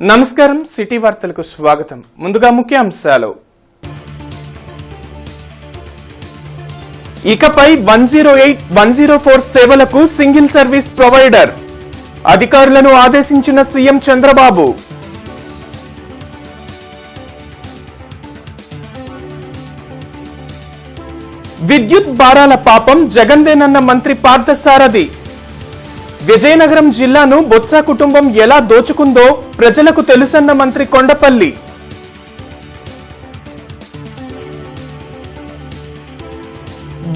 నమస్కారం సిటీ వార్తలకు స్వాగతం. ముందుగా ముఖ్యాంశాలు. ఇకపై 108, 104 సేవలకు సింగిల్ సర్వీస్ ప్రొవైడర్ అధికారులను ఆదేశించిన సీఎం చంద్రబాబు. విద్యుత్ భారాల పాపం జగన్దేనన్న మంత్రి పార్థసారథి. విజయనగరం జిల్లాను బొత్స కుటుంబం ఎలా దోచుకుందో ప్రజలకు తెలుసన్న మంత్రి కొండపల్లి.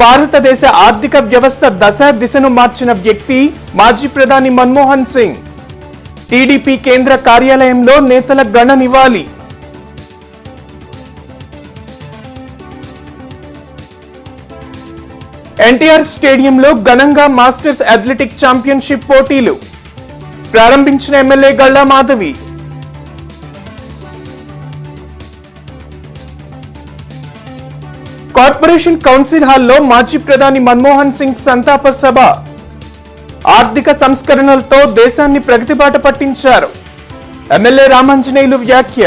భారతదేశ ఆర్థిక వ్యవస్థ దశ దిశను మార్చిన వ్యక్తి మాజీ ప్రధాని మన్మోహన్ సింగ్. టీడీపీ కేంద్ర కార్యాలయంలో నేతల ఘన నివాళి. ఎన్టీఆర్ స్టేడియంలో ఘనంగా మాస్టర్స్ అథ్లెటిక్ ఛాంపియన్షిప్ పోటీలు ప్రారంభించిన MLA Galla Madhavi. Corporation council హాల్లో మాజీ ప్రధాని మన్మోహన్ సింగ్ సంతాప సభ. ఆర్థిక సంస్కరణలతో దేశాన్ని ప్రగతి బాట పట్టించారు. ఎమ్మెల్యే రామాంజనేయులు వ్యాఖ్య.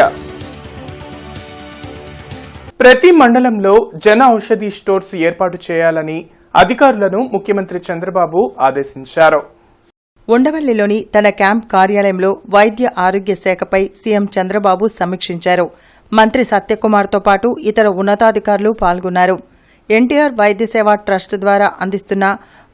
ప్రతి మండలంలో జన ఔషధి స్టోర్స్ ఏర్పాటు చేయాలని అధికారులను ముఖ్యమంత్రి చంద్రబాబు ఆదేశించారు. ఉండవల్లిలోని తన క్యాంప్ కార్యాలయంలో వైద్య ఆరోగ్య శాఖపై సీఎం చంద్రబాబు సమీక్షించారు. మంత్రి సత్యకుమార్తో పాటు ఇతర ఉన్నతాధికారులు పాల్గొన్నారు. ఎన్టీఆర్ వైద్య సేవా ట్రస్ట్ ద్వారా అందిస్తున్న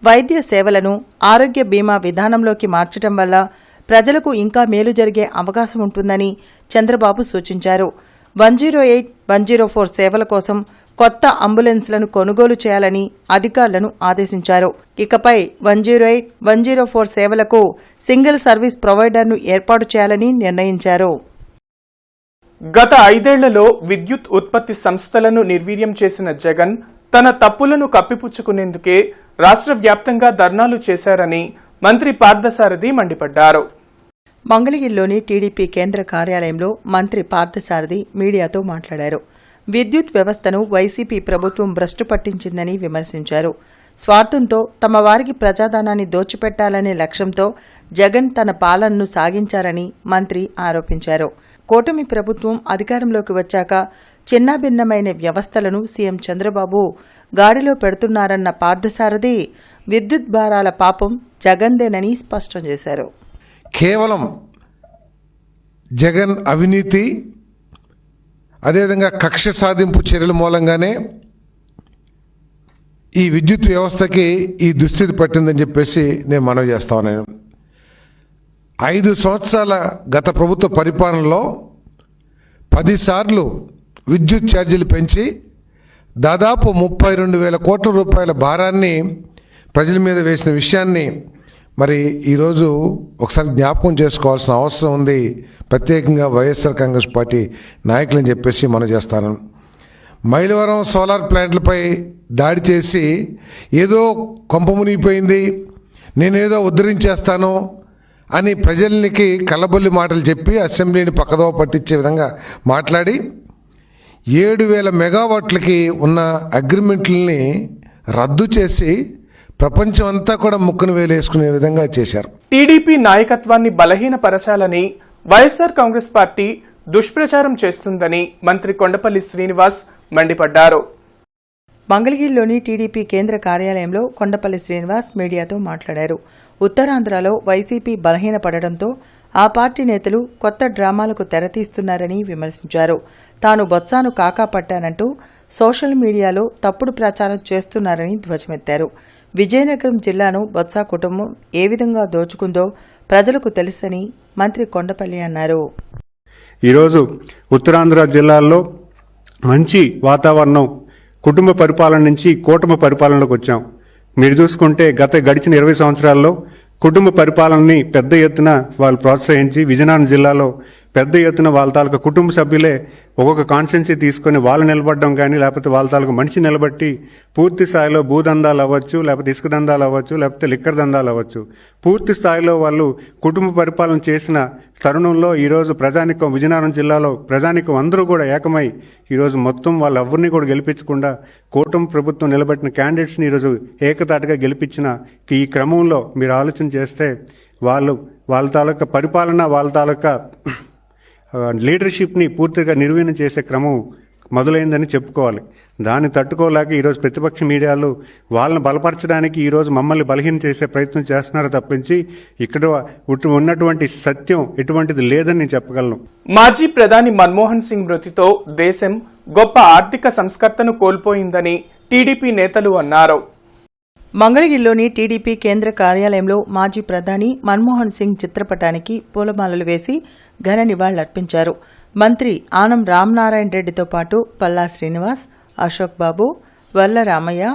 వైద్య సేవలను ఆరోగ్య బీమా విధానంలోకి మార్చడం వల్ల ప్రజలకు ఇంకా మేలు జరిగే అవకాశం ఉంటుందని చంద్రబాబు సూచించారు. 108, 104 సేవల కోసం కొత్త అంబులెన్స్లను కొనుగోలు చేయాలని అధికారులను ఆదేశించారు. ఇకపై 108, 104 సేవలకు సింగిల్ సర్వీస్ ప్రొవైడర్ను ఏర్పాటు చేయాలని నిర్ణయించారు. గత 5 ఏళ్లలో విద్యుత్ ఉత్పత్తి సంస్థలను నిర్వీర్యం చేసిన జగన్ తన తప్పులను కప్పిపుచ్చుకునేందుకే రాష్ట్ర వ్యాప్తంగా ధర్నాలు చేశారని మంత్రి పార్థసారథి మండిపడ్డారు. మంగళగిరిలోని టీడీపీ కేంద్ర కార్యాలయంలో మంత్రి పార్థసారథి మీడియాతో మాట్లాడారు. విద్యుత్ వ్యవస్థను వైసీపీ ప్రభుత్వం భ్రష్టు పట్టించిందని విమర్శించారు. స్వార్థంతో తమ వారికి ప్రజాధనాన్ని దోచిపెట్టాలనే లక్ష్యంతో జగన్ తన పాలనను సాగించారని మంత్రి ఆరోపించారు. కూటమి ప్రభుత్వం అధికారంలోకి వచ్చాక చిన్నాభిన్నమైన వ్యవస్థలను సీఎం చంద్రబాబు గాడిలో పెడుతున్నారన్న పార్థసారథి విద్యుత్ భారాల పాపం జగన్దేనని స్పష్టం చేశారు. కేవలం జగన్ అవినీతి, అదేవిధంగా కక్ష సాధింపు చర్యల మూలంగానే ఈ విద్యుత్ వ్యవస్థకి ఈ దుస్థితి పట్టిందని చెప్పేసి నేను మనవి చేస్తా ఉన్నాను. 5 సంవత్సరాల గత ప్రభుత్వ పరిపాలనలో 10 సార్లు విద్యుత్ ఛార్జీలు పెంచి దాదాపు 32,000 కోట్ల రూపాయల భారాన్ని ప్రజల మీద వేసిన విషయాన్ని మరి ఈరోజు ఒకసారి జ్ఞాపకం చేసుకోవాల్సిన అవసరం ఉంది, ప్రత్యేకంగా వైఎస్ఆర్ కాంగ్రెస్ పార్టీ నాయకులని చెప్పేసి మనం చేస్తాను. మైలవరం సోలార్ ప్లాంట్లపై దాడి చేసి ఏదో కొంప మునిగిపోయింది, నేనేదో ఉద్ధరించేస్తాను అని ప్రజలకి కల్లబొల్లి మాటలు చెప్పి అసెంబ్లీని పక్కదోవ పట్టించే విధంగా మాట్లాడి 7,000 మెగావాట్లకి ఉన్న అగ్రిమెంట్లని రద్దు చేసి ప్రపంచం అంతా కూడా ముక్కును వేలేసుకునే విధంగా చేశారు. టీడీపీ నాయకత్వాన్ని బలహీనపరచాలని వైఎస్ఆర్ కాంగ్రెస్ పార్టీ దుష్ప్రచారం చేస్తుందని మంత్రి కొండపల్లి శ్రీనివాస్ మండిపడ్డారు. మంగళగిరిలోని టీడీపీ కేంద్ర కార్యాలయంలో కొండపల్లి శ్రీనివాస్ మీడియాతో మాట్లాడారు. ఉత్తరాంధ్రలో వైసీపీ బలహీనపడడంతో ఆ పార్టీ నేతలు కొత్త డ్రామాలకు తెరతీస్తున్నారని విమర్శించారు. తాను బొత్సాను కాకా పట్టానంటూ సోషల్ మీడియాలో తప్పుడు ప్రచారం చేస్తున్నారని ధ్వజమెత్తారు. విజయనగరం జిల్లాను బొత్స కుటుంబం ఏ విధంగా దోచుకుందో ప్రజలకు తెలుసని మంత్రి కొండపల్లి అన్నారు. ఈరోజు ఉత్తరాంధ్ర జిల్లాల్లో మంచి వాతావరణం, కుటుంబ పరిపాలన నుంచి కూటమి పరిపాలనలోకి వచ్చాం. మీరు చూసుకుంటే గడిచిన 20 సంవత్సరాల్లో కుటుంబ పరిపాలనని పెద్ద ఎత్తున వాళ్ళు ప్రోత్సహించి విజయనగరం జిల్లాలో పెద్ద ఎత్తున వాళ్ళ తాలూకా కుటుంబ సభ్యులే ఒక్కొక్క కాన్స్టిట్యున్సీ తీసుకుని వాళ్ళు నిలబడడం కానీ, లేకపోతే వాళ్ళ తాలూకా మనిషి నిలబట్టి పూర్తి స్థాయిలో భూదందాలు అవ్వచ్చు, లేకపోతే ఇసుక దందాలు అవ్వచ్చు, లేకపోతే లిక్కర్ దందాలు అవ్వచ్చు, పూర్తి స్థాయిలో వాళ్ళు కుటుంబ పరిపాలన చేసిన తరుణంలో ఈరోజు ప్రజానికం, విజయనగరం జిల్లాలో ప్రజానికం అందరూ కూడా ఏకమై ఈరోజు మొత్తం వాళ్ళెవరిని కూడా గెలిపించకుండా కూటమి ప్రభుత్వం నిలబెట్టిన క్యాండిడేట్స్ని ఈరోజు ఏకతాటిగా గెలిపించిన ఈ క్రమంలో మీరు ఆలోచన చేస్తే వాళ్ళ తాలూకా పరిపాలన, వాళ్ళ తాలూకా లీడర్షిప్ని పూర్తిగా నిర్వీర్యం చేసే క్రమం మొదలైందని చెప్పుకోవాలి. దాన్ని తట్టుకోలేక ఈరోజు ప్రతిపక్ష మీడియాలు వాళ్ళని బలపరచడానికి ఈరోజు మమ్మల్ని బలహీనం చేసే ప్రయత్నం చేస్తున్నారు తప్పించి ఇక్కడ ఉన్నటువంటి సత్యం ఎటువంటిది లేదని నేను చెప్పగలను. మాజీ ప్రధాని మన్మోహన్ సింగ్ మృతితో దేశం గొప్ప ఆర్థిక సంస్కర్తను కోల్పోయిందని టీడీపీ నేతలు అన్నారు. మంగళగిరిలోని టీడీపీ కేంద్ర కార్యాలయంలో మాజీ ప్రధాని మన్మోహన్ సింగ్ చిత్రపటానికి పూలమాలలు వేసి ఘన నివాళులర్పించారు. మంత్రి ఆనం రామనారాయణ రెడ్డితో పాటు పల్లా శ్రీనివాస్, అశోక్ బాబు, వల్ల రామయ్య,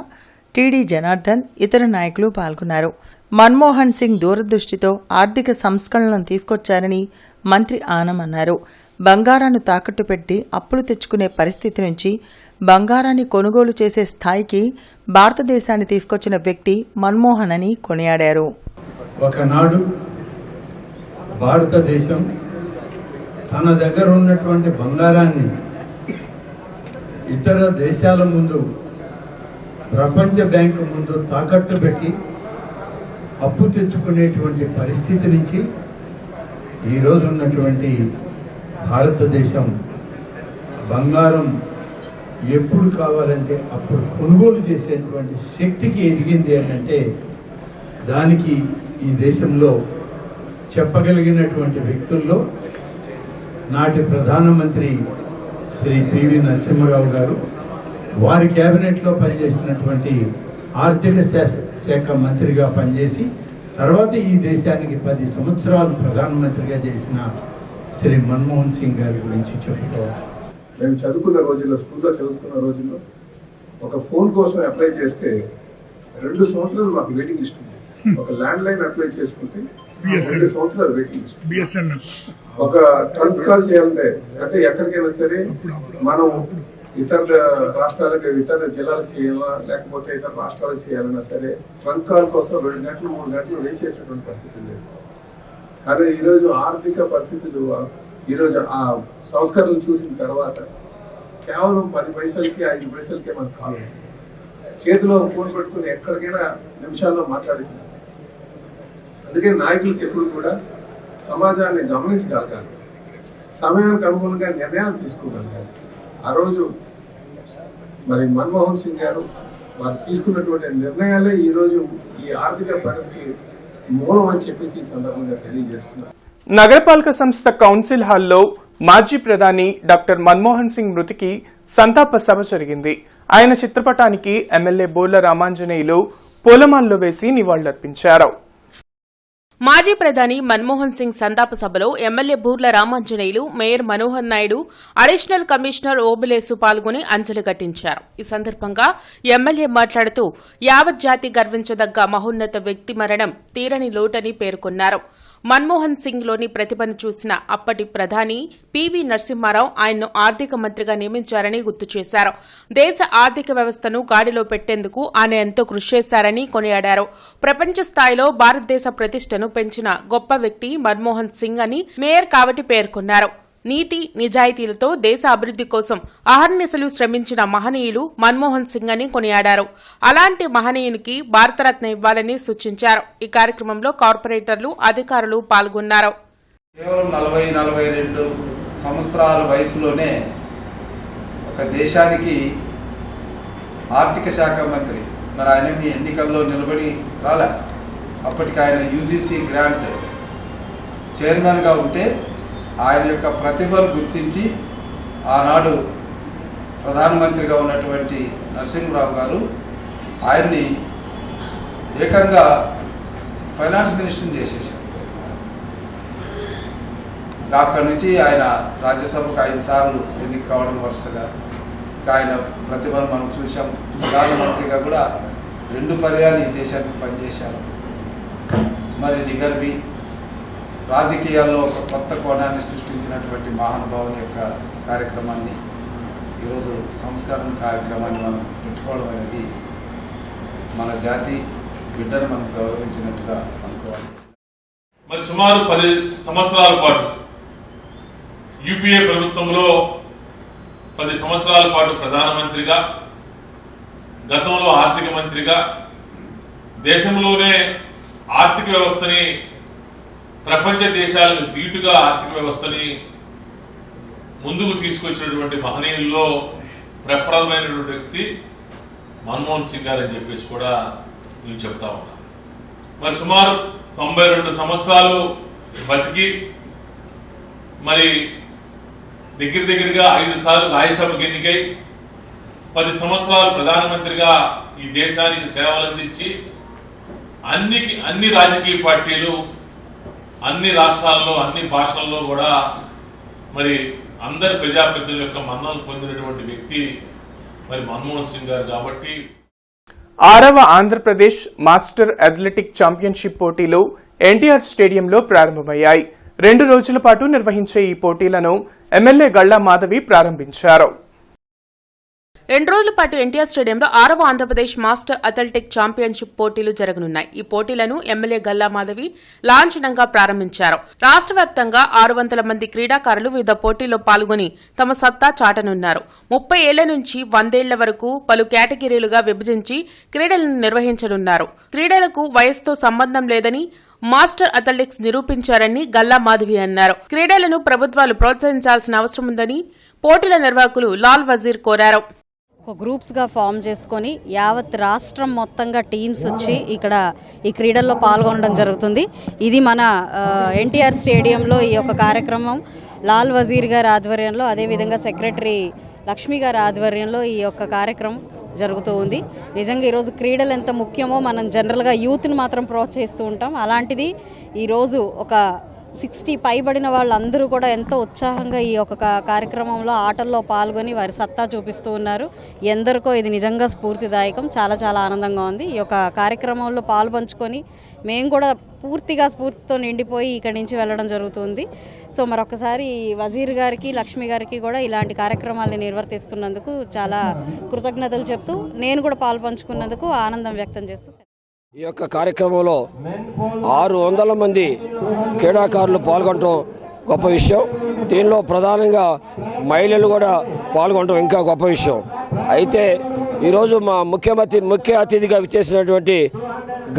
టీడీ జనార్దన్, ఇతర నాయకులు పాల్గొన్నారు. మన్మోహన్ సింగ్ దూరదృష్టితో ఆర్థిక సంస్కరణలను తీసుకొచ్చారని మంత్రి ఆనం అన్నారు. బంగారాన్ని తాకట్టు పెట్టి అప్పులు తెచ్చుకునే పరిస్థితి నుంచి బంగారాన్ని కొనుగోలు చేసే స్థాయికి భారతదేశాన్ని తీసుకొచ్చిన వ్యక్తి మన్మోహన్ అని కొనియాడారు. ఒకనాడు భారతదేశం తన దగ్గర ఉన్నటువంటి బంగారాన్ని ఇతర దేశాల ముందు, ప్రపంచ బ్యాంకు ముందు తాకట్టు పెట్టి అప్పు తెచ్చుకునేటువంటి పరిస్థితి నుంచి ఈరోజు ఉన్నటువంటి భారతదేశం బంగారం ఎప్పుడు కావాలంటే అప్పుడు కొనుగోలు చేసేటువంటి శక్తికి ఎదిగింది అని అంటే దానికి ఈ దేశంలో చెప్పగలిగినటువంటి వ్యక్తుల్లో నాటి ప్రధానమంత్రి శ్రీ పివి నరసింహారావు గారు, వారి క్యాబినెట్లో పనిచేసినటువంటి ఆర్థిక శాఖ మంత్రిగా పనిచేసి తర్వాత ఈ దేశానికి 10 సంవత్సరాలు ప్రధానమంత్రిగా చేసిన శ్రీ మన్మోహన్ సింగ్ గారి గురించి చెప్పుకోవాలి. మేము చదువుకున్న రోజుల్లో, స్కూల్లో చదువుకున్న రోజుల్లో ఒక ఫోన్ కోసం అప్లై చేస్తే 2 సంవత్సరాలు మాకు వెయిటింగ్ లిస్ట్ ఉంది. ఒక ల్యాండ్ లైన్ అప్లై చేసుకుంటే 2 సంవత్సరాలు వెయిటింగ్ లిస్ట్. ఒక ట్రంక్ కాల్ చేయాలంటే అంటే ఎక్కడికైనా సరే మనం ఇతర రాష్ట్రాలకు, ఇతర జిల్లాలకు చేయాలా లేకపోతే ఇతర రాష్ట్రాలకు చేయాలన్నా సరే ట్రంక్ కాల్ కోసం 2 గంటలు 3 గంటలు వెయిట్ చేసేటువంటి పరిస్థితి లేదు. కానీ ఈరోజు ఆర్థిక పరిస్థితులు, ఈరోజు ఆ సంస్కరణలు చూసిన తర్వాత కేవలం 10 పైసలకి 5 పైసలకే మనకు కాల్ వచ్చింది. చేతిలో ఫోన్ పెట్టుకుని ఎక్కడికైనా నిమిషాల్లో మాట్లాడించాలి. అందుకే నాయకులకి ఎప్పుడు కూడా సమాజాన్ని గమనించగలగాలి, సమయానికి అనుగుణంగా నిర్ణయాలు తీసుకోగలగాలి. ఆ రోజు మరి మన్మోహన్ సింగ్ గారు వారు తీసుకున్నటువంటి నిర్ణయాలే ఈరోజు ఈ ఆర్థిక ప్రగతికి మూలం అని చెప్పేసి ఈ సందర్భంగా తెలియజేస్తున్నారు. నగరపాలక సంస్థ కౌన్సిల్ హాల్లో మాజీ ప్రధాని డాక్టర్ మన్మోహన్ సింగ్ మృతికి సంతాప సభ జరిగింది. ఆయన చిత్రపటానికి ఎమ్మెల్యే బోర్ల రామాంజనేయులు పూలమాలలు వేసి నివాళులర్పించారు. మాజీ ప్రధాని మన్మోహన్ సింగ్ సంతాప సభలో MLA Burla Ramanjaneyulu, mayor Manohar Naidu, additional commissioner Obulesu పాల్గొని అంజలి ఘటించారు. ఈ సందర్భంగా ఎమ్మెల్యే మాట్లాడుతూ యావత్ జాతి గర్వించదగ్గ మహోన్నత వ్యక్తి మరణం తీరని లోటని పేర్కొన్నారు. మన్మోహన్ సింగ్ లోని ప్రతిభను చూసిన అప్పటి ప్రధాని పివి నరసింహారావు ఆయన్ను ఆర్థిక మంత్రిగా నియమించారని గుర్తు చేశారు. దేశ ఆర్థిక వ్యవస్థను గాడిలో పెట్టేందుకు ఆయన ఎంతో కృషి చేశారని కొనియాడారు. ప్రపంచ స్థాయిలో భారతదేశ ప్రతిష్టను పెంచిన గొప్ప వ్యక్తి మన్మోహన్ సింగ్ అని మేయర్ కావటి పేర్కొన్నారు. నీతి నిజాయితీలతో దేశ అభివృద్ది కోసం అహర్నిశలు శ్రమించిన మహనీయులు మన్మోహన్ సింగ్ అని కొనియాడారు. అలాంటి మహనీయునికి భారతరత్న ఇవ్వాలని సూచించారు. ఈ కార్యక్రమంలో కార్పొరేటర్లు, అధికారులు పాల్గొన్నారు. కేవలం 40-42 సంవత్సరాల వయసులోనే ఒక దేశానికి ఆర్థిక శాఖ మంత్రి, మరి ఆయన మీ ఎన్నికల్లో నిలబడి రాలే. అప్పటికి ఆయన యూజీసీ గ్రాంట్ చైర్మన్గా ఉంటే ఆయన యొక్క ప్రతిభను గుర్తించి ఆనాడు ప్రధానమంత్రిగా ఉన్నటువంటి నరసింహరావు గారు ఆయన్ని ఏకంగా ఫైనాన్స్ మినిస్టర్ని చేసేసారు. అక్కడి నుంచి ఆయన రాజ్యసభకు 5 సార్లు ఎన్నిక కావడం వరుసగా ఆయన ప్రతిభను మనం చూసాం. ప్రధానమంత్రిగా కూడా 2 పర్యాలు ఈ దేశానికి పనిచేశారు. మరి నిగర్వి రాజకీయాల్లో ఒక కొత్త కోణాన్ని సృష్టించినటువంటి మహానుభావుని యొక్క కార్యక్రమాన్ని, ఈరోజు సంస్కరణ కార్యక్రమాన్ని మనం పెట్టుకోవడం అనేది మన జాతి బిడ్డను మనం గౌరవించినట్టుగా అనుకోవాలి. మరి సుమారు 10 సంవత్సరాల పాటు యూపీఏ ప్రభుత్వంలో 10 సంవత్సరాల పాటు ప్రధానమంత్రిగా, గతంలో ఆర్థిక మంత్రిగా దేశంలోనే ఆర్థిక వ్యవస్థని, ప్రపంచ దేశాలకు దీటుగా ఆర్థిక వ్యవస్థని ముందుకు తీసుకొచ్చినటువంటి మహనీయుల్లో ప్రప్రదమైనటువంటి వ్యక్తి మన్మోహన్ సింగ్ గారు అని చెప్పేసి కూడా నేను చెప్తా ఉన్నా. మరి సుమారు 92 సంవత్సరాలు బతికి మరి దగ్గరగా 5 సార్లు రాజ్యసభకు ఎన్నికై 10 సంవత్సరాలు ప్రధానమంత్రిగా ఈ దేశానికి సేవలు అందించి అన్ని రాజకీయ పార్టీలు అన్ని రాష్ట్రాల్లో అన్ని భాషల్లో కూడా మరి అందరి ప్రజాప్రతినిధుల యొక్క మన్ననలు పొందినటువంటి వ్యక్తి మరి మన్మోహన్ సింగ్ గారు. కాబట్టి 6వ ఆంధ్రప్రదేశ్ మాస్టర్ అథ్లెటిక్ ఛాంపియన్షిప్ పోటీలు ఎన్టీఆర్ స్టేడియంలో ప్రారంభమయ్యాయి. 2 రోజుల పాటు నిర్వహించే ఈ పోటీలను ఎమ్మెల్యే గళ్లా మాధవి ప్రారంభించారు. 2 రోజుల పాటు ఎన్టీఆర్ స్టేడియంలో 6వ ఆంధ్రప్రదేశ్ మాస్టర్ అథ్లెటిక్ ఛాంపియన్షిప్ పోటీలు జరగనున్నాయి. ఈ పోటీలను ఎమ్మెల్యే గల్లా మాధవి లాంఛనంగా ప్రారంభించారు. రాష్ట్ర వ్యాప్తంగా 600 మంది క్రీడాకారులు వివిధ పోటీల్లో పాల్గొని తమ సత్తా చాటనున్నారు. 30 ఏళ్ల నుంచి 100 ఏళ్ల వరకు పలు కేటగిరీలుగా విభజించి క్రీడలను నిర్వహించనున్నారు. క్రీడలకు వయసుతో సంబంధం లేదని మాస్టర్ అథ్లెటిక్స్ నిరూపించారని గల్లా మాధవి అన్నారు. క్రీడలను ప్రభుత్వాలు ప్రోత్సహించాల్సిన అవసరం ఉందని పోటీల నిర్వాహకులు లాల్ వజీర్ కోరారు. ఒక గ్రూప్స్గా ఫామ్ చేసుకొని యావత్ రాష్ట్రం మొత్తంగా టీమ్స్ వచ్చి ఇక్కడ ఈ క్రీడల్లో పాల్గొనడం జరుగుతుంది. ఇది మన ఎన్టీఆర్ స్టేడియంలో ఈ యొక్క కార్యక్రమం లాల్ వజీర్ గారి ఆధ్వర్యంలో, అదేవిధంగా సెక్రటరీ లక్ష్మి గారి ఆధ్వర్యంలో ఈ యొక్క కార్యక్రమం జరుగుతూ ఉంది. నిజంగా ఈరోజు క్రీడలు ఎంత ముఖ్యమో మనం జనరల్గా యూత్ని మాత్రం ప్రోత్సహిస్తూ ఉంటాం. అలాంటిది ఈరోజు ఒక 60 పైబడిన వాళ్ళందరూ కూడా ఎంతో ఉత్సాహంగా ఈ యొక్క కార్యక్రమంలో ఆటల్లో పాల్గొని వారి సత్తా చూపిస్తూ ఉన్నారు. ఎందరికో ఇది నిజంగా స్ఫూర్తిదాయకం. చాలా ఆనందంగా ఉంది. ఈ యొక్క కార్యక్రమంలో పాల్పంచుకొని మేము కూడా పూర్తిగా స్ఫూర్తితో నిండిపోయి ఇక్కడి నుంచి వెళ్ళడం జరుగుతుంది. సో మరొకసారి వజీర్ గారికి, లక్ష్మి గారికి కూడా ఇలాంటి కార్యక్రమాలను నిర్వర్తిస్తున్నందుకు చాలా కృతజ్ఞతలు చెప్తూ నేను కూడా పాల్పంచుకున్నందుకు ఆనందం వ్యక్తం చేస్తూ ఈ యొక్క కార్యక్రమంలో 600 మంది క్రీడాకారులు పాల్గొనడం గొప్ప విషయం. దీనిలో ప్రధానంగా మహిళలు కూడా పాల్గొనడం ఇంకా గొప్ప విషయం. అయితే ఈరోజు మా ముఖ్య అతిథిగా విచ్చేసినటువంటి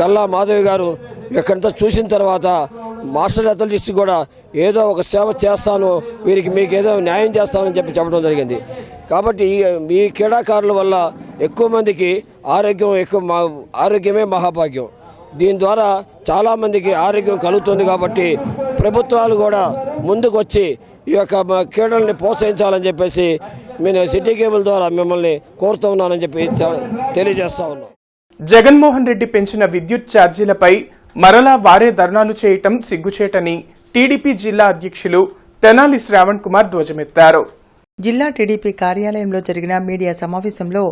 గల్లా మాధవి గారు ఇక్కడంతా చూసిన తర్వాత మాస్టర్ అథ్లెటిక్స్ కూడా ఏదో ఒక సేవ చేస్తాను, మీకు ఏదో న్యాయం చేస్తానని చెప్పడం జరిగింది. కాబట్టి ఈ క్రీడాకారుల వల్ల ఎక్కువ మందికి ఆరోగ్యమే మహాభాగ్యం. దీని ద్వారా చాలామందికి ఆరోగ్యం కలుగుతుంది. కాబట్టి ప్రభుత్వాలు కూడా ముందుకు వచ్చి ఈ యొక్క క్రీడల్ని ప్రోత్సహించాలని చెప్పేసి నేను సిటీ కేబుల్ ద్వారా మిమ్మల్ని కోరుతూ ఉన్నానని చెప్పి తెలియజేస్తా ఉన్నాం. జగన్మోహన్ రెడ్డి పెంచిన విద్యుత్ ఛార్జీలపై మరలా వారే ధర్నాలు చేయటం సిగ్గుచేటని టీడీపీ జిల్లా అధ్యక్షులు తెనాలి శ్రావణ్ కుమార్ ధ్వజమెత్తారు. జిల్లా టీడీపీ కార్యాలయంలో జరిగిన మీడియా సమావేశంలో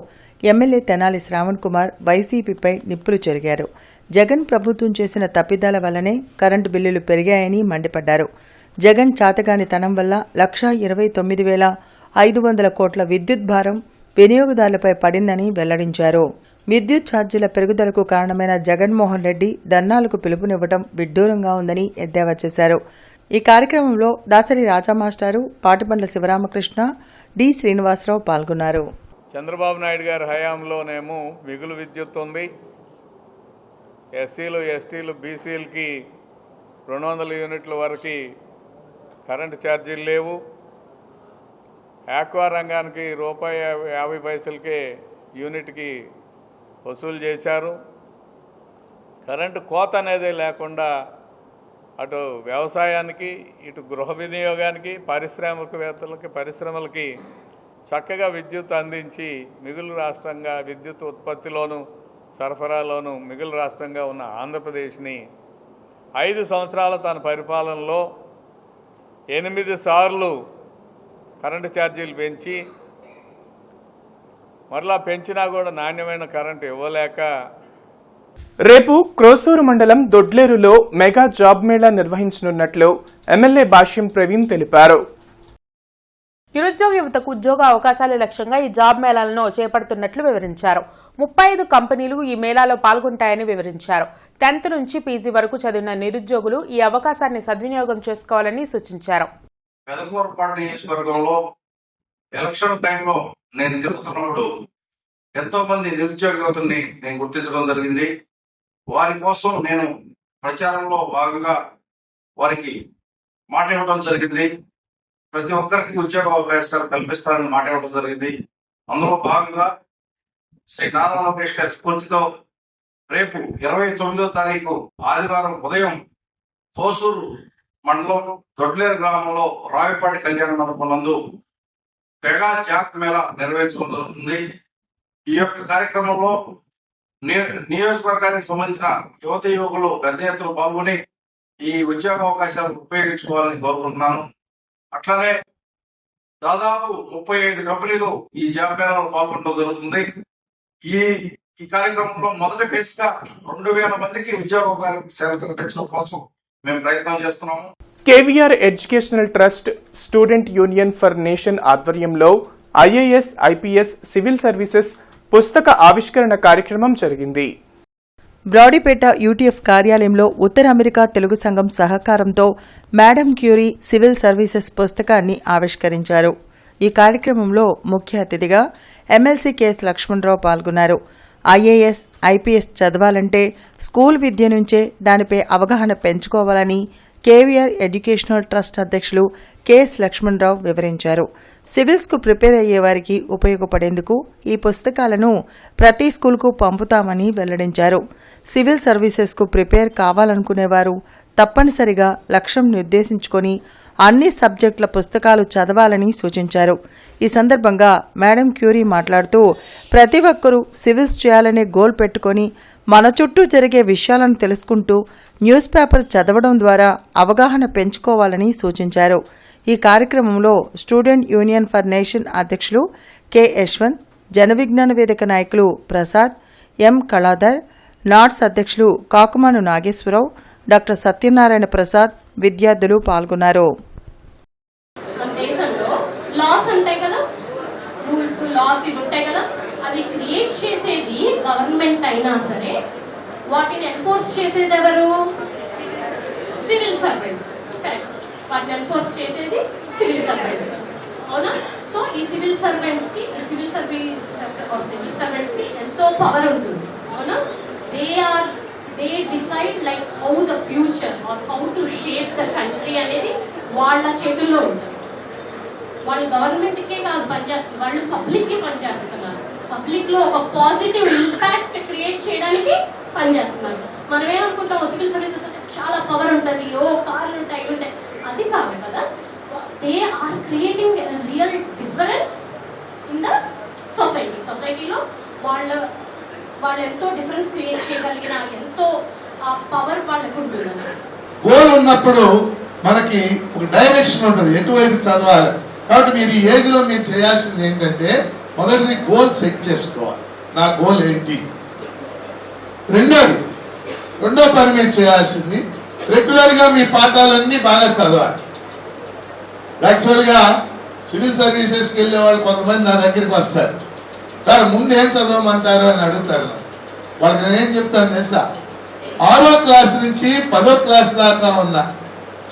ఎమ్మెల్యే తెనాలి శ్రావణ్ కుమార్ వైసీపీపై నిప్పులు చెరిగారు. జగన్ ప్రభుత్వం చేసిన తప్పిదాల వల్లనే కరెంటు బిల్లులు పెరిగాయని మండిపడ్డారు. జగన్ చాతగానితనం వల్ల 1,29,500 కోట్ల విద్యుత్ భారం వినియోగదారులపై పడిందని వెల్లడించారు. విద్యుత్ ఛార్జీల పెరుగుదలకు కారణమైన జగన్మోహన్ రెడ్డి ధర్నాలకు పిలుపునివ్వడం విడ్డూరంగా ఉందని ఎద్దేవా చేశారు. ఈ కార్యక్రమంలో దాసరి రాజామాస్టారు, పాటిబండ్ల శివరామకృష్ణ, డి శ్రీనివాసరావు పాల్గొన్నారు. చంద్రబాబు నాయుడు గారి హయాంలోనేమో మిగులు విద్యుత్ ఉంది. ఎస్సీలు, ఎస్టీలు, బీసీలకి 200 యూనిట్ల వరకు కరెంటు ఛార్జీలు లేవు. ఆక్వా రంగానికి ₹1.50 యూనిట్కి వసూలు చేశారు. కరెంటు కోత అనేది లేకుండా అటు వ్యవసాయానికి, ఇటు గృహ వినియోగానికి, పరిశ్రమలకి చక్కగా విద్యుత్ అందించి మిగులు రాష్ట్రంగా విద్యుత్ ఉత్పత్తిలోను సరఫరాలోను మిగులు రాష్ట్రంగా ఉన్న ఆంధ్రప్రదేశ్ని 5 సంవత్సరాల తన పరిపాలనలో 8 సార్లు కరెంటు ఛార్జీలు పెంచి మరలా పెంచినా కూడా నాణ్యమైన కరెంటు ఇవ్వలేక రేపు క్రోసూరు మండలం దొడ్లేరులో మెగా జాబ్ మేళా నిర్వహించనున్నట్లు ఎమ్మెల్యే భాష్యం ప్రవీణ్ తెలిపారు. నిరుద్యోగ యువతకు ఉద్యోగ అవకాశాల లక్ష్యంగా ఈ జాబ్ మేళాలను చేపడుతున్నట్లు వివరించారు. 35 కంపెనీలు ఈ మేళాలో పాల్గొంటాయని వివరించారు. 10th నుంచి పీజీ వరకు చదివిన నిరుద్యోగులు ఈ అవకాశాన్ని సద్వినియోగం చేసుకోవాలని సూచించారు. పెదకూరుపాడు నియోజకవర్గంలో ఎలక్షన్ టైంలో నేను తిరుగుతున్నప్పుడు ఎంతో మంది నిరుద్యోగ యువతని నేను గుర్తించడం జరిగింది. వారి కోసం నేను ప్రచారంలో భాగంగా వారికి మాట ఇవ్వడం జరిగింది. ప్రతి ఒక్కరికి ఉద్యోగ అవకాశాలు కల్పిస్తారని మాట ఇవ్వడం జరిగింది. అందులో భాగంగా శ్రీ నారా లోకేష్ గారి స్ఫూర్తితో రేపు 29వ తారీఖు ఆదివారం ఉదయం హోసూరు మండలం దొడ్లేరు గ్రామంలో రావిపాటి కళ్యాణ మండపం నందు మెగా జాబ్ మేళా నిర్వహించడం జరుగుతుంది. ఈ యొక్క కార్యక్రమంలో నియోజకవర్గానికి సంబంధించిన యువత యువకులు పెద్ద ఎత్తున పాల్గొని ఈ ఉద్యోగ అవకాశాలు ఉపయోగించుకోవాలని కోరుకుంటున్నాను. అట్లనే దాదాపు 35 కంపెనీలు ఈ జాబ్ మేళాలో పాల్గొనడం జరుగుతుంది. ఈ కార్యక్రమంలో మొదటి ఫేజ్ గా 2000 మందికి ఉద్యోగ అవకాశాలు కల్పించడం కోసం మేము ప్రయత్నం చేస్తున్నాము. KVR educational trust student union for nation ఆధ్వర్యంలో ఐఏఎస్, ఐపీఎస్, సివిల్ సర్వీసెస్ పుస్తక ఆవిష్కరణ కార్యక్రమం జరిగింది. బ్రాడీపేట యూటీఎఫ్ కార్యాలయంలో ఉత్తర అమెరికా తెలుగు సంఘం సహకారంతో మేడం క్యూరీ సివిల్ సర్వీసెస్ పుస్తకాన్ని ఆవిష్కరించారు. ఈ కార్యక్రమంలో ముఖ్య అతిథిగా ఎమ్మెల్సీ కెఎస్ లక్ష్మణరావు పాల్గొన్నారు. ఐఏఎస్, ఐపీఎస్ చదవాలంటే స్కూల్ విద్య నుంచే దానిపై అవగాహన పెంచుకోవాలని కేవీఆర్ ఎడ్యుకేషనల్ ట్రస్ట్ అధ్యక్షులు కెఎస్ లక్ష్మణరావు వివరించారు. సివిల్స్కు ప్రిపేర్ అయ్యే వారికి ఉపయోగపడేందుకు ఈ పుస్తకాలను ప్రతి స్కూల్కు పంపుతామని వెల్లడించారు. సివిల్ సర్వీసెస్కు ప్రిపేర్ కావాలనుకునేవారు తప్పనిసరిగా లక్ష్యం నిర్దేశించుకొని అన్ని సబ్జెక్టుల పుస్తకాలు చదవాలని సూచించారు. ఈ సందర్భంగా మేడం క్యూరీ మాట్లాడుతూ ప్రతి ఒక్కరూ సివిల్స్ చేయాలనే గోల్ పెట్టుకొని మన చుట్టూ జరిగే విషయాలను తెలుసుకుంటూ న్యూస్ పేపర్ చదవడం ద్వారా అవగాహన పెంచుకోవాలని సూచించారు. ఈ కార్యక్రమంలో స్టూడెంట్ యూనియన్ ఫర్ నేషన్ అధ్యక్షులు కె యశ్వంత్, జన విజ్ఞాన వేదిక నాయకులు ప్రసాద్, ఎం కళాధర్, నాట్స్ అధ్యక్షులు కాకుమాను నాగేశ్వరరావు, డాక్టర్ సత్యనారాయణ ప్రసాద్, విద్యార్థులు పాల్గొన్నారు. మన దేశంలో లాస్ ఉంటాయి కదా, రూల్స్ లాస్ ఇవి ఉంటాయి కదా, అవి క్రియేట్ చేసేది గవర్నమెంట్ అయినా సరే వాటిని ఎన్ఫోర్స్ చేసేది ఎవరు? Civil servants. కరెక్ట్, వాటిని ఎన్ఫోర్స్ చేసేది సివిల్ సర్వెంట్స్, అవునా? సో ఈ సివిల్ సర్వెంట్స్ కి ఎంతో పవర్ ఉంటుంది, అవునా? they decide like how the future or how to shape the country అనేది వాళ్ళ చేతుల్లో ఉంటుంది. వాళ్ళు గవర్నమెంట్కే కాదు పనిచేస్తారు, వాళ్ళు పబ్లిక్కి పనిచేస్తున్నారు. పబ్లిక్లో ఒక పాజిటివ్ ఇంపాక్ట్ క్రియేట్ చేయడానికి పనిచేస్తున్నారు. మనం ఏమనుకుంటాం, సివిల్ సర్వీసెస్ అంటే చాలా పవర్ ఉంటుంది, కార్లు ఉంటాయి, ఇవి ఉంటాయి. అది కాదు కదా, they are creating real difference in the సొసైటీలో వాళ్ళు ఎంతో డిఫరెన్స్ క్రియేట్ చేయగలిగిన ఎంతో పవర్ వాళ్ళకు ఉంటుంది. గోల్ ఉన్నప్పుడు మనకి ఒక డైరెక్షన్ ఉంటుంది, ఎటువైపు చదవాలి. కాబట్టి మీరు ఈ ఏజ్ లో మీరు చేయాల్సింది ఏంటంటే మొదటిది గోల్ సెట్ చేసుకోవాలి. నా గోల్ ఏంటి? రెండో పని మీరు చేయాల్సింది రెగ్యులర్ గా మీ పాఠాలన్నీ బాగా చదవాలి. యాక్చువల్ గా సివిల్ సర్వీసెస్కి వెళ్ళే వాళ్ళు కొంతమంది నా దగ్గరికి వస్తారు, సార్ ముందు ఏం చదవమంటారు అని అడుగుతారు. వాళ్ళకి నేనేం చెప్తాను తెలుసా, 6వ క్లాస్ నుంచి 10వ క్లాస్ దాకా ఉన్న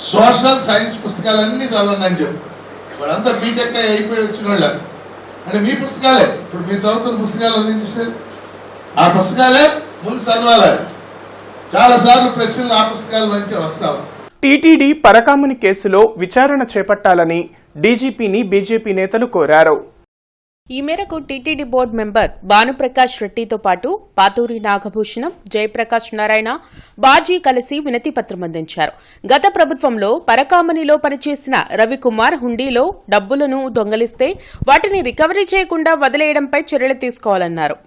సోషల్ సైన్స్ పుస్తకాలన్నీ చదవండి అని చెప్తాను. వాళ్ళంతా బీటెక్ అయిపోయి వచ్చిన వాళ్ళు అంటే మీ పుస్తకాలే, ఇప్పుడు మీరు చదువుతున్న పుస్తకాలు అన్నీ చూసారు, ఆ పుస్తకాలే ముందు చదవాలి. చాలాసార్లు ప్రశ్నలు ఆ పుస్తకాల నుంచి వస్తావు. టీటీడీ పరకాముని కేసులో విచారణ చేపట్టాలని డీజీపీని బీజేపీ నేతలు కోరారు. ఈ మేరకు టీటీడీ బోర్డు మెంబర్ భానుప్రకాష్ రెడ్డితో పాటు పాతూరి నాగభూషణం, జయప్రకాష్ నారాయణ, బాజీ కలిసి వినతి పత్రం అందించారు. గత ప్రభుత్వంలో పరకామణిలో పనిచేసిన రవికుమార్ హుండీలో డబ్బులను దొంగలిస్తే వాటిని రికవరీ చేయకుండా వదిలేయడంపై చర్యలు తీసుకోవాలన్నారు.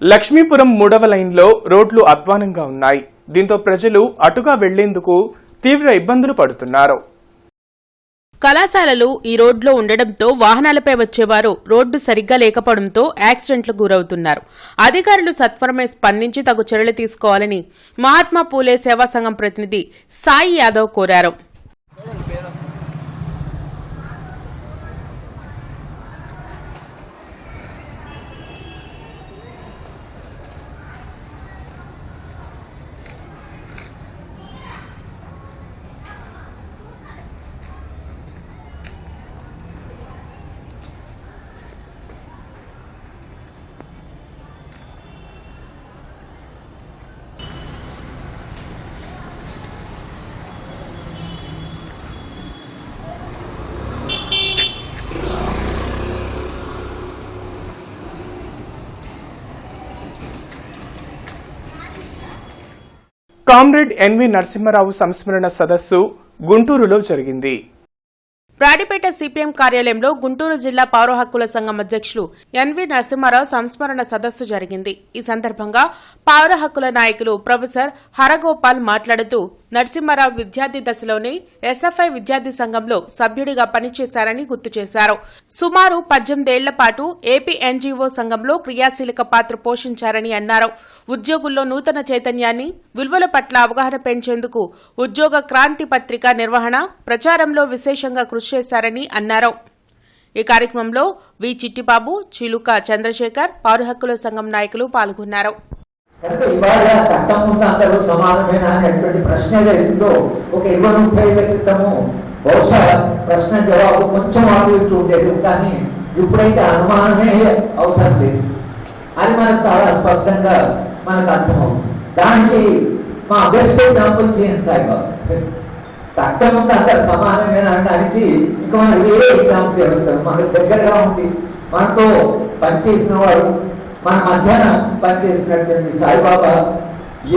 లక్ష్మీపురం 3వ లైన్లో రోడ్లు అధ్వానంగా ఉన్నాయి. దీంతో ప్రజలు అటుగా వెళ్లేందుకు తీవ్ర ఇబ్బందులు పడుతున్నారు. కళాశాలలు ఈ రోడ్లో ఉండడంతో వాహనాలపై వచ్చేవారు రోడ్డు సరిగ్గా లేకపోవడంతో యాక్సిడెంట్లకు గురవుతున్నారు. అధికారులు సత్వరమే స్పందించి తగు చర్యలు తీసుకోవాలని మహాత్మా పూలే సేవా సంఘం ప్రతినిధి సాయి యాదవ్ కోరారు. కామ్రేడ్ ఎన్వి నరసింహారావు సంస్మరణ సదస్సు గుంటూరులో జరిగింది. బ్రాడిపేట సిపిఎం కార్యాలయంలో గుంటూరు జిల్లా పౌర హక్కుల సంఘం అధ్యక్షులు ఎన్వి నరసింహారావు సంస్మరణ సదస్సు జరిగింది. ఈ సందర్భంగా పౌర హక్కుల నాయకులు ప్రొఫెసర్ హరగోపాల్ మాట్లాడుతూ నరసింహారావు విద్యార్థి దశలోనే ఎస్ఎఫ్ఐ విద్యార్థి సంఘంలో సభ్యుడిగా పనిచేశారని గుర్తు చేశారు. సుమారు 18 ఏళ్ల పాటు ఏపీ ఎన్జీఓ సంఘంలో క్రియాశీలక పాత్ర పోషించారని అన్నారు. ఉద్యోగుల్లో నూతన చైతన్యాన్ని, విలువల పట్ల అవగాహన పెంచేందుకు ఉద్యోగ క్రాంతి పత్రిక నిర్వహణ, ప్రచారంలో విశేషంగా కృషి చేశారని అన్నారు. ఈ కార్యక్రమంలో వి చిట్టిబాబు, చిలుక చంద్రశేఖర్, పౌర హక్కుల సంఘం నాయకులు పాల్గొన్నారు. కనుక ఇవాళ చట్టం ముందు అందరూ సమానమేనా అనేటువంటి ప్రశ్న ఏదైతుందో ఒక 20-30 ఏళ్ల క్రితము బహుశా ప్రశ్న జవాబు కొంచెం అటు ఇటు ఉండేది, కానీ ఇప్పుడైతే అనుమానమే అవసరం లేదు. అది మనకు చాలా స్పష్టంగా మనకు అర్థమవుతుంది. దానికి మా బెస్ట్ ఎగ్జాంపుల్ చేయండి సాయిబాబు. చట్టం ముందు అందరు సమానమేనా అనడానికి ఇంకా మనకు వేరే ఎగ్జాంపుల్ అవసరం. మనకు దగ్గరగా ఉంది, మనతో పనిచేసిన వాడు, మన మధ్యాహ్నం పనిచేసినటువంటి సాయిబాబా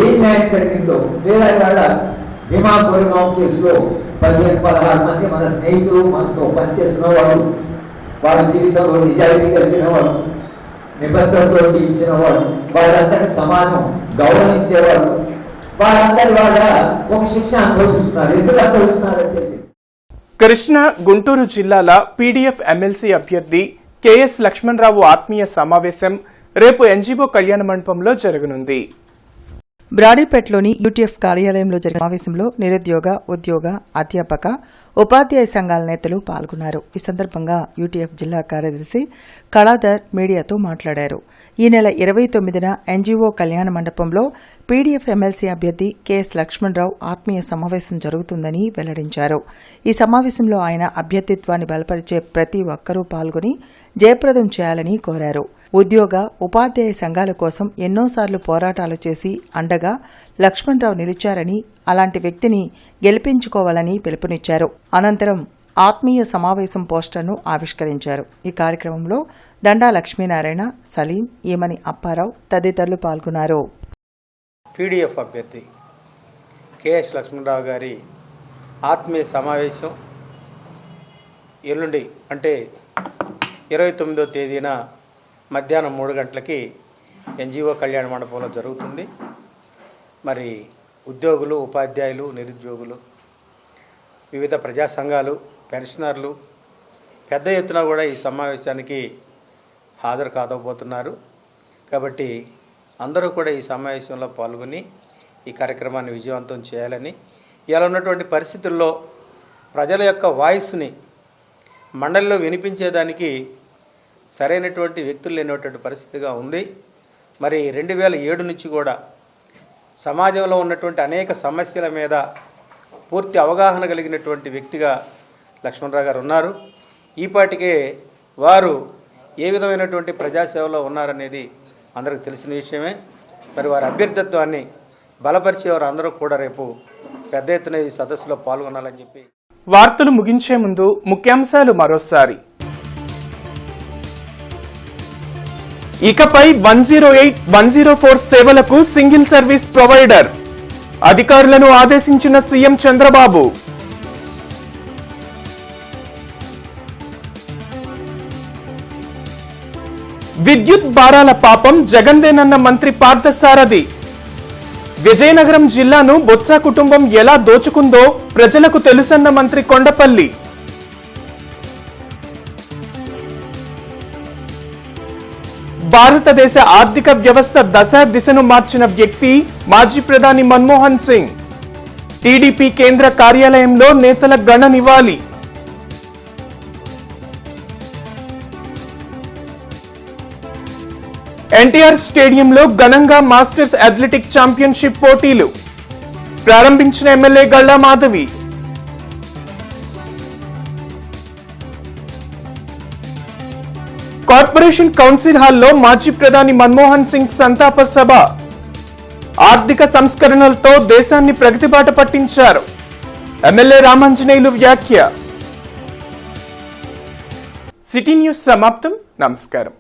ఏం న్యాయం జరిగిందో, లేదా వాళ్ళ భీమా కోరగాం కేసులో 15-16 మంది మన స్నేహితులు మనతో పనిచేసిన వాళ్ళు, వాళ్ళ జీవితంలో నిజాయితీ కలిగిన వాళ్ళు, నిబద్ధతతో జీవించిన వాళ్ళు, వాళ్ళందరికీ సమానం గౌరవించేవాళ్ళు, వాళ్ళందరి వాళ్ళ ఒక శిక్ష అనుభవిస్తున్నారు. ఎందుకు అనుభవిస్తున్నారంటే కృష్ణా, గుంటూరు జిల్లాల పీడీఎఫ్ ఎమ్మెల్సీ అభ్యర్థి కెఎస్ లక్ష్మణరావు ఆత్మీయ సమావేశం రేపు ఎన్జీఓ కళ్యాణ మండపంలో జరగనుంది. బ్రాడీపేటలోని యూటీఎఫ్ కార్యాలయంలో జరిగిన సమావేశంలో నిరుద్యోగ, ఉద్యోగ, అధ్యాపక, ఉపాధ్యాయ సంఘాల నేతలు పాల్గొన్నారు. ఈ సందర్భంగా యూటీఎఫ్ జిల్లా కార్యదర్శి కళాధర్ మీడియాతో మాట్లాడారు. ఈ నెల 29న ఎన్జీఓ కళ్యాణ మండపంలో పీడీఎఫ్ ఎమ్మెల్సీ అభ్యర్థి కెఎస్ లక్ష్మణరావు ఆత్మీయ సమావేశం జరుగుతుందని వెల్లడించారు. ఈ సమావేశంలో ఆయన అభ్యర్థిత్వాన్ని బలపరిచే ప్రతి ఒక్కరూ పాల్గొని జయప్రదం చేయాలని కోరారు. ఉద్యోగ, ఉపాధ్యాయ సంఘాల కోసం ఎన్నోసార్లు పోరాటాలు చేసి అండగా లక్ష్మణరావు నిలిచారని, అలాంటి వ్యక్తిని గెలిపించుకోవాలని పిలుపునిచ్చారు. అనంతరం ఆత్మీయ సమావేశం పోస్టర్ను ఆవిష్కరించారు. ఈ కార్యక్రమంలో దండా లక్ష్మీనారాయణ, సలీం, ఈమని అప్పారావు తదితరులు పాల్గొన్నారు. పీడీఎఫ్ అభ్యర్థి కెఎస్ లక్ష్మణరావు గారి ఆత్మీయ సమావేశం ఎల్లుండి అంటే 29వ తేదీన మధ్యాహ్నం 3 గంటలకి ఎన్జీఓ కళ్యాణ మండపంలో జరుగుతుంది. మరి ఉద్యోగులు, ఉపాధ్యాయులు, నిరుద్యోగులు, వివిధ ప్రజా సంఘాలు, పెన్షనర్లు పెద్ద ఎత్తున కూడా ఈ సమావేశానికి హాజరు కాకపోతున్నారు. కాబట్టి అందరూ కూడా ఈ సమావేశంలో పాల్గొని ఈ కార్యక్రమాన్ని విజయవంతం చేయాలని, ఇలా ఉన్నటువంటి పరిస్థితుల్లో ప్రజల యొక్క వాయిస్ని మండలిలో వినిపించేదానికి సరైనటువంటి వ్యక్తులు లేనటువంటి పరిస్థితిగా ఉంది. మరి 2007 నుంచి కూడా సమాజంలో ఉన్నటువంటి అనేక సమస్యల మీద పూర్తి అవగాహన కలిగినటువంటి వ్యక్తిగా లక్ష్మణరావు గారు ఉన్నారు. ఈపాటికే వారు ఏ విధమైనటువంటి ప్రజాసేవలో ఉన్నారనేది అందరికీ తెలిసిన విషయమే. మరి వారి అభ్యర్థిత్వాన్ని బలపరిచేవారు అందరూ కూడా రేపు పెద్ద ఎత్తున ఈ సదస్సులో పాల్గొనాలని చెప్పి. వార్తలు ముగించే ముందు ముఖ్యాంశాలు మరోసారి. ఇకపై 108, 104 సేవలకు సింగిల్ సర్వీస్ ప్రొవైడర్, అధికారులను ఆదేశించిన సీఎం చంద్రబాబు. విద్యుత్ భారాల పాపం జగన్దేనన్న మంత్రి పార్థసారథి. విజయనగరం జిల్లాను బొత్స కుటుంబం ఎలా దోచుకుందో ప్రజలకు తెలుసన్న మంత్రి కొండపల్లి. భారతదేశ ఆర్థిక వ్యవస్థ దశ దిశను మార్చిన వ్యక్తి మాజీ ప్రధాని మన్మోహన్ సింగ్. టీడీపీ కేంద్ర కార్యాలయంలో నేతల ఘన నివాళి. ఎన్టీఆర్ స్టేడియంలో ఘనంగా మాస్టర్స్ అథ్లెటిక్ ఛాంపియన్షిప్ పోటీలు ప్రారంభించిన MLA Galla Madhavi. Corporation council హాల్లో మాజీ ప్రధాని మన్మోహన్ సింగ్ సంతాప సభ. ఆర్థిక సంస్కరణలతో దేశాన్ని ప్రగతిబాట పట్టించారు. ఎమ్మెల్యే రామాంజనేయులు వ్యాఖ్య. సిటీ న్యూస్ సమాప్తం. నమస్కారం.